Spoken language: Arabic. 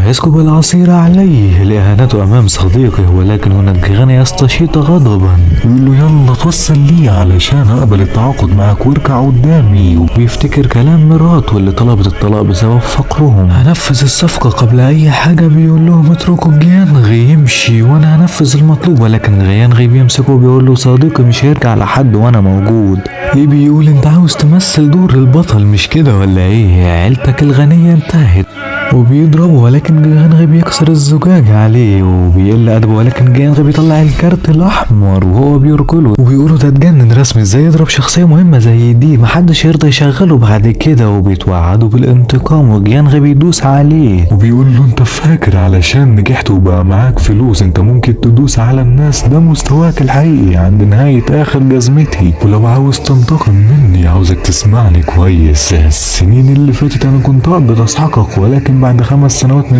ويسكب العصير عليه لإهانته أمام صديقه، ولكن هناك غني يستشيط غضبا يقول له يلا توصل لي علشان أقبل التعاقد معك واركع قدامي، وبيفتكر كلام مراته اللي طلبت الطلاق بسبب فقرهم. هنفذ الصفقة قبل أي حاجة، بيقول لهم اتركوا جيانغي يمشي وأنا هنفذ المطلوب، ولكن جيانغي بيمسكه وبيقول له صديقي مش هيرجع لحد وأنا موجود. إيه بيقول أنت عاوز تمثل دور البطل مش كده ولا إيه؟ عيلتك الغنية انتهت. وبيضربه، ولكن جيانغي بيكسر الزجاج عليه وبيقل أدبه، ولكن جيانغي بيطلع الكارت الأحمر وهو بيركله وبيقوله ده اتجنن رسمي، ازاي يضرب شخصية مهمة زي دي، محدش يرضى يشغله بعد كده، وبيتوعدوا بالانتقام وجيانغي بيدوس عليه وبيقول له انت فاكر علشان نجحت وبقى معاك فلوس انت ممكن تدوس على الناس؟ ده مستواك الحقيقي عند نهاية آخر جزمتي، ولو عاوز تنتقم مني عاوزك تسمعني كويس. السنين اللي فاتت انا كنت اقدر اسحقك، ولكن بعد 5 سنوات من